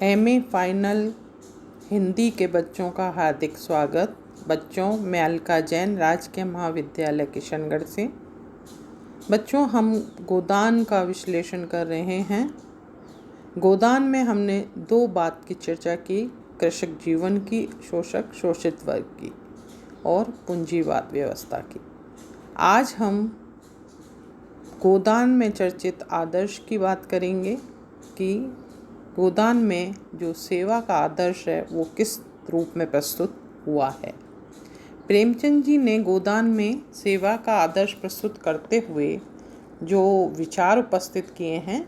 MA final Hindi के बच्चों का हार्दिक स्वागत। बच्चों, मैं अलका जैन, राजकीय महाविद्यालय किशनगढ़ से। बच्चों, हम गोदान का विश्लेषण कर रहे हैं। गोदान में हमने दो बात की चर्चा की, कृषक जीवन की, शोषक शोषित वर्ग की और पूंजीवाद व्यवस्था की। आज हम गोदान में चर्चित आदर्श की बात करेंगे कि गोदान में जो सेवा का आदर्श है वो किस रूप में प्रस्तुत हुआ है। प्रेमचंद जी ने गोदान में सेवा का आदर्श प्रस्तुत करते हुए जो विचार उपस्थित किए हैं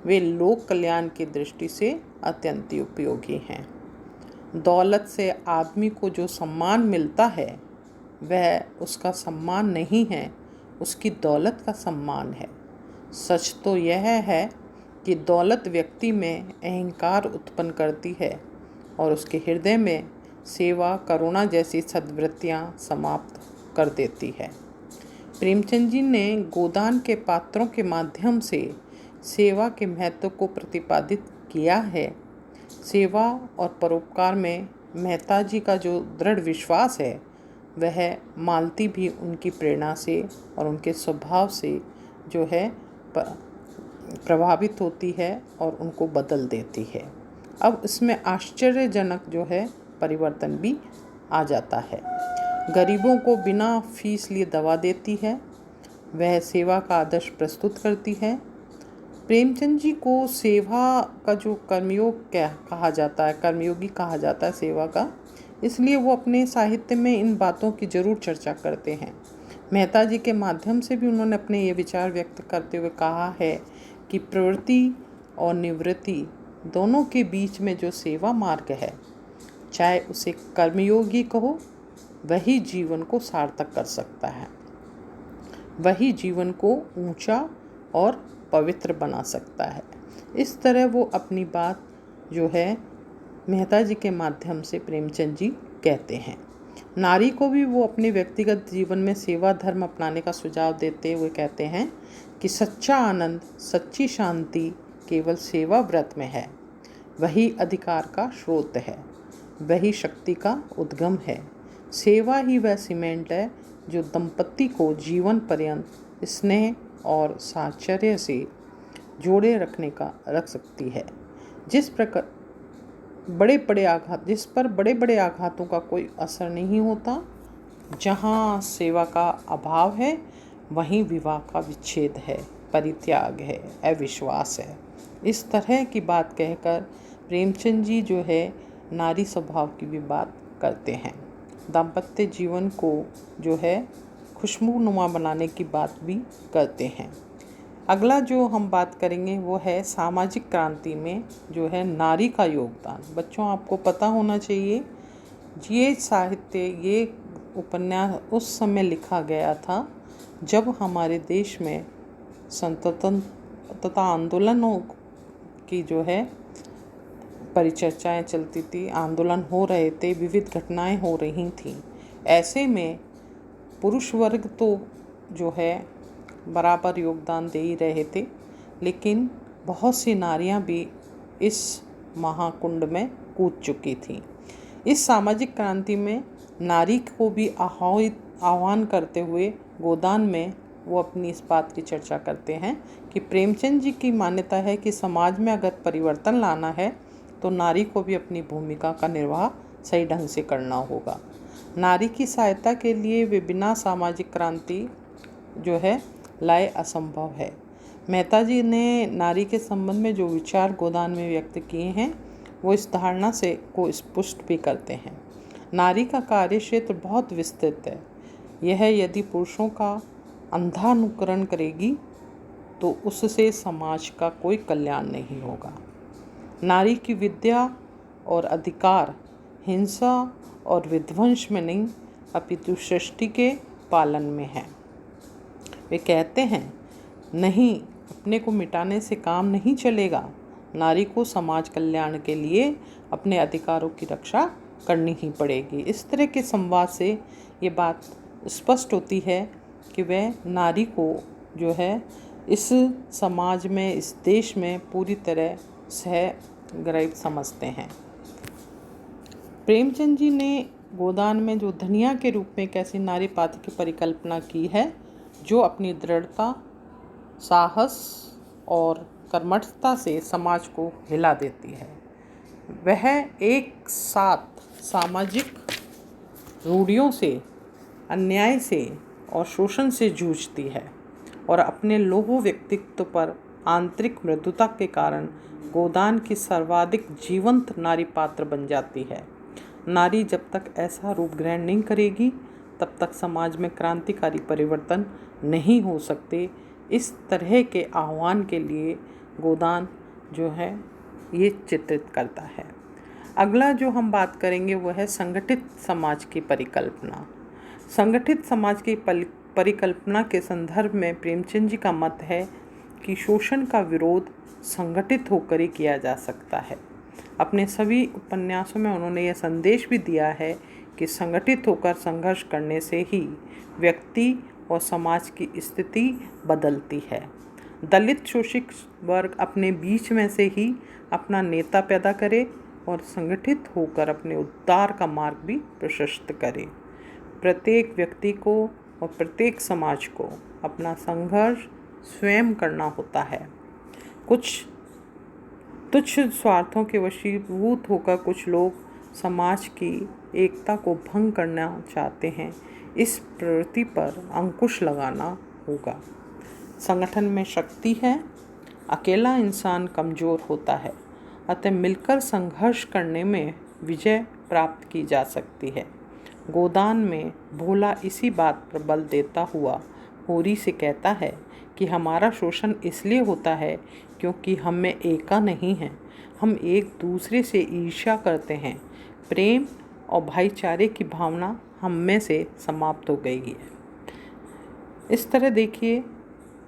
वे लोक कल्याण की दृष्टि से अत्यंत उपयोगी हैं। दौलत से आदमी को जो सम्मान मिलता है वह उसका सम्मान नहीं है, उसकी दौलत का सम्मान है। सच तो यह है कि दौलत व्यक्ति में अहंकार उत्पन्न करती है और उसके हृदय में सेवा, करुणा जैसी सद्वृत्तियाँ समाप्त कर देती है। प्रेमचंद जी ने गोदान के पात्रों के माध्यम से सेवा के महत्व को प्रतिपादित किया है। सेवा और परोपकार में मेहता जी का जो दृढ़ विश्वास है वह मालती भी उनकी प्रेरणा से और उनके स्वभाव से जो है प्रभावित होती है और उनको बदल देती है। अब इसमें आश्चर्यजनक जो है परिवर्तन भी आ जाता है। गरीबों को बिना फीस लिए दवा देती है, वह सेवा का आदर्श प्रस्तुत करती है। प्रेमचंद जी को सेवा का जो कर्मयोग कहा जाता है, कर्मयोगी कहा जाता है सेवा का, इसलिए वो अपने साहित्य में इन बातों की जरूर चर्चा करते हैं। मेहता जी के माध्यम से भी उन्होंने अपने ये विचार व्यक्त करते हुए कहा है कि प्रवृत्ति और निवृत्ति दोनों के बीच में जो सेवा मार्ग है, चाहे उसे कर्मयोगी कहो, वही जीवन को सार्थक कर सकता है, वही जीवन को ऊंचा और पवित्र बना सकता है। इस तरह वो अपनी बात जो है मेहता जी के माध्यम से प्रेमचंद जी कहते हैं। नारी को भी वो अपने व्यक्तिगत जीवन में सेवा धर्म अपनाने का सुझाव देते हुए कहते हैं कि सच्चा आनंद, सच्ची शांति केवल सेवा व्रत में है। वही अधिकार का स्रोत है, वही शक्ति का उद्गम है। सेवा ही वह सीमेंट है जो दंपति को जीवन पर्यंत स्नेह और साहचर्य से जोड़े रख सकती है। जिस पर बड़े बड़े आघातों का कोई असर नहीं होता। जहाँ सेवा का अभाव है वहीं विवाह का विच्छेद है, परित्याग है, अविश्वास है। इस तरह की बात कहकर प्रेमचंद जी जो है नारी स्वभाव की भी बात करते हैं। दाम्पत्य जीवन को जो है खुशबूनुमा बनाने की बात भी करते हैं। अगला जो हम बात करेंगे वो है सामाजिक क्रांति में जो है नारी का योगदान। बच्चों, आपको पता होना चाहिए ये साहित्य, ये उपन्यास उस समय लिखा गया था जब हमारे देश में स्वतंत्रता आंदोलनों की जो है परिचर्चाएं चलती थी, आंदोलन हो रहे थे, विविध घटनाएं हो रही थीं। ऐसे में पुरुष वर्ग तो जो है बराबर योगदान दे ही रहे थे, लेकिन बहुत सी नारियां भी इस महाकुंड में कूद चुकी थीं। इस सामाजिक क्रांति में नारी को भी आह्वान करते हुए गोदान में वो अपनी इस बात की चर्चा करते हैं कि प्रेमचंद जी की मान्यता है कि समाज में अगर परिवर्तन लाना है तो नारी को भी अपनी भूमिका का निर्वाह सही ढंग से करना होगा। नारी की सहायता के लिए वे बिना सामाजिक क्रांति जो है लाए असंभव है। मेहता जी ने नारी के संबंध में जो विचार गोदान में व्यक्त किए हैं वो इस धारणा से को स्पष्ट भी करते हैं। नारी का कार्य क्षेत्र बहुत विस्तृत है। यह यदि पुरुषों का अंधा अनुकरण करेगी तो उससे समाज का कोई कल्याण नहीं होगा। नारी की विद्या और अधिकार हिंसा और विध्वंस में नहीं अपितु सृष्टि के पालन में है। वे कहते हैं, नहीं, अपने को मिटाने से काम नहीं चलेगा। नारी को समाज कल्याण के लिए अपने अधिकारों की रक्षा करनी ही पड़ेगी। इस तरह के संवाद से ये बात स्पष्ट होती है कि वह नारी को जो है इस समाज में, इस देश में पूरी तरह सहग्रहित समझते हैं। प्रेमचंद जी ने गोदान में जो धनिया के रूप में एक ऐसी नारी पात्र की परिकल्पना की है जो अपनी दृढ़ता, साहस और कर्मठता से समाज को हिला देती है। वह एक साथ सामाजिक रूढ़ियों से, अन्याय से और शोषण से जूझती है और अपने लोगों व्यक्तित्व पर आंतरिक मृदुता के कारण गोदान की सर्वाधिक जीवंत नारी पात्र बन जाती है। नारी जब तक ऐसा रूप ग्रहण नहीं करेगी तब तक समाज में क्रांतिकारी परिवर्तन नहीं हो सकते। इस तरह के आह्वान के लिए गोदान जो है ये चित्रित करता है। अगला जो हम बात करेंगे वो है संगठित समाज की परिकल्पना। संगठित समाज की परिकल्पना के संदर्भ में प्रेमचंद जी का मत है कि शोषण का विरोध संगठित होकर ही किया जा सकता है। अपने सभी उपन्यासों में उन्होंने यह संदेश भी दिया है कि संगठित होकर संघर्ष करने से ही व्यक्ति और समाज की स्थिति बदलती है। दलित शोषित वर्ग अपने बीच में से ही अपना नेता पैदा करे और संगठित होकर अपने उद्धार का मार्ग भी प्रशस्त करे। प्रत्येक व्यक्ति को और प्रत्येक समाज को अपना संघर्ष स्वयं करना होता है। कुछ तुच्छ स्वार्थों के वशीभूत होकर कुछ लोग समाज की एकता को भंग करना चाहते हैं। इस प्रवृत्ति पर अंकुश लगाना होगा। संगठन में शक्ति है, अकेला इंसान कमज़ोर होता है, अतः मिलकर संघर्ष करने में विजय प्राप्त की जा सकती है। गोदान में भोला इसी बात पर बल देता हुआ होरी से कहता है कि हमारा शोषण इसलिए होता है क्योंकि हम में एका नहीं है, हम एक दूसरे से ईर्ष्या करते हैं। प्रेम और भाईचारे की भावना हम में से समाप्त हो गई है। इस तरह देखिए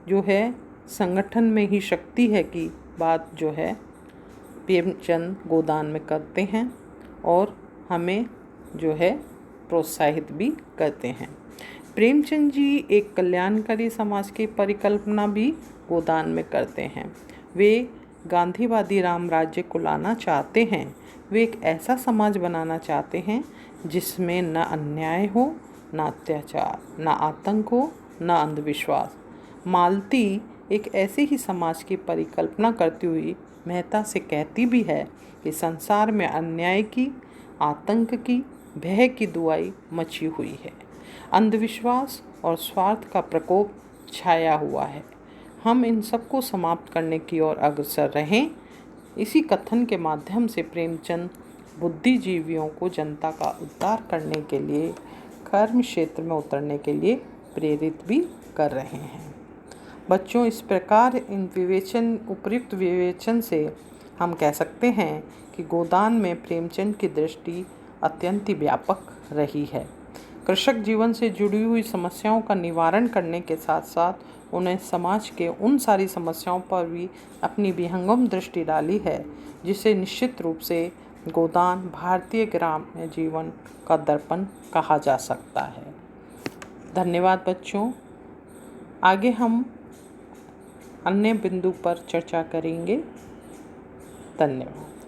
जो है संगठन में ही शक्ति है की बात जो है प्रेमचंद गोदान में करते हैं और हमें जो है प्रोत्साहित भी करते हैं। प्रेमचंद जी एक कल्याणकारी समाज की परिकल्पना भी गोदान में करते हैं। वे गांधीवादी राम राज्य को लाना चाहते हैं। वे एक ऐसा समाज बनाना चाहते हैं जिसमें न अन्याय हो, न अत्याचार, न आतंक हो, न अंधविश्वास। मालती एक ऐसे ही समाज की परिकल्पना करती हुई मेहता से कहती भी है कि संसार में अन्याय की, आतंक की, भय की दुआई मची हुई है। अंधविश्वास और स्वार्थ का प्रकोप छाया हुआ है। हम इन सबको समाप्त करने की ओर अग्रसर रहें। इसी कथन के माध्यम से प्रेमचंद बुद्धिजीवियों को जनता का उद्धार करने के लिए कर्म क्षेत्र में उतरने के लिए प्रेरित भी कर रहे हैं। बच्चों, इस प्रकार इन उपयुक्त विवेचन से हम कह सकते हैं कि गोदान में प्रेमचंद की दृष्टि अत्यंत व्यापक रही है। कृषक जीवन से जुड़ी हुई समस्याओं का निवारण करने के साथ साथ उन्हें समाज के उन सारी समस्याओं पर भी अपनी विहंगम दृष्टि डाली है जिसे निश्चित रूप से गोदान भारतीय ग्राम्य जीवन का दर्पण कहा जा सकता है। धन्यवाद बच्चों। आगे हम अन्य बिंदु पर चर्चा करेंगे। धन्यवाद।